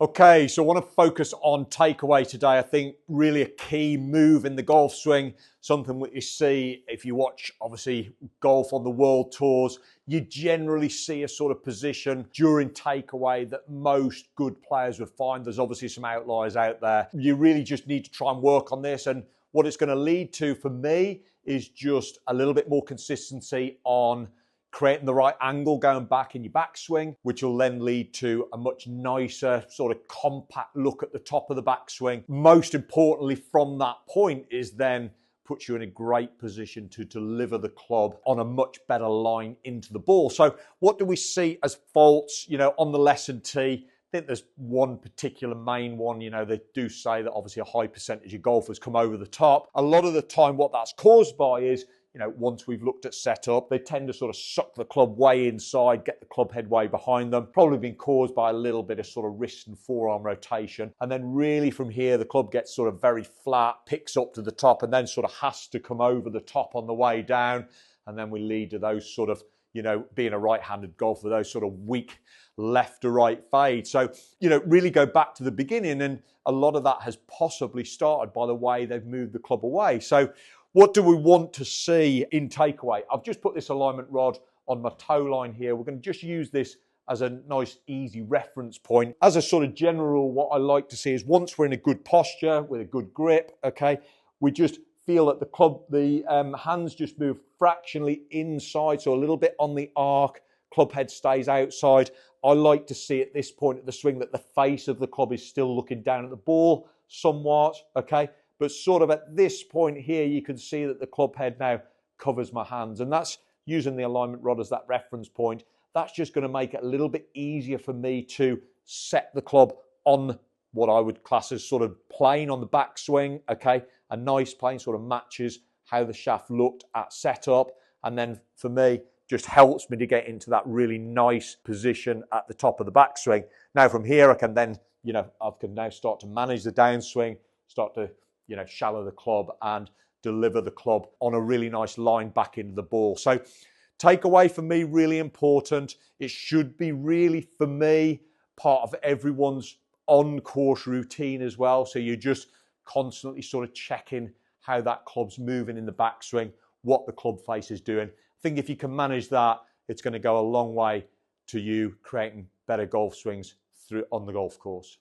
Okay, so I want to focus on takeaway today. I think really a key move in the golf swing, something that you see if you watch, obviously, golf on the world tours. You generally see a sort of position during takeaway that most good players would find. There's obviously some outliers out there. You really just need to try and work on this. And what it's going to lead to for me is just a little bit more consistency on creating the right angle going back in your backswing, which will then lead to a much nicer sort of compact look at the top of the backswing. Most importantly, from that point is then puts you in a great position to deliver the club on a much better line into the ball. So what do we see as faults, on the lesson tee? I think there's one particular main one. They do say that obviously a high percentage of golfers come over the top. A lot of the time what that's caused by is, once we've looked at setup, they tend to sort of suck the club way inside, get the club head way behind them. Probably been caused by a little bit of sort of wrist and forearm rotation. And then really from here, the club gets sort of very flat, picks up to the top, and then sort of has to come over the top on the way down. And then we lead to those sort of, being a right-handed golfer, those sort of weak left to right fade. So, really go back to the beginning, and a lot of that has possibly started by the way they've moved the club away. So what do we want to see in takeaway? I've just put this alignment rod on my toe line here. We're going to just use this as a nice, easy reference point. As a sort of general, what I like to see is once we're in a good posture with a good grip, okay, we just feel that the hands just move fractionally inside, so a little bit on the arc, club head stays outside. I like to see at this point of the swing that the face of the club is still looking down at the ball somewhat, okay? But sort of at this point here, you can see that the club head now covers my hands. And that's using the alignment rod as that reference point. That's just going to make it a little bit easier for me to set the club on what I would class as sort of plane on the backswing, okay? A nice plane sort of matches how the shaft looked at setup. And then for me, just helps me to get into that really nice position at the top of the backswing. Now from here, I can then, I can now start to manage the downswing, start to shallow the club and deliver the club on a really nice line back into the ball. So takeaway for me, really important. It should be really, for me, part of everyone's on-course routine as well. So you're just constantly sort of checking how that club's moving in the backswing, what the club face is doing. I think if you can manage that, it's going to go a long way to you creating better golf swings on the golf course.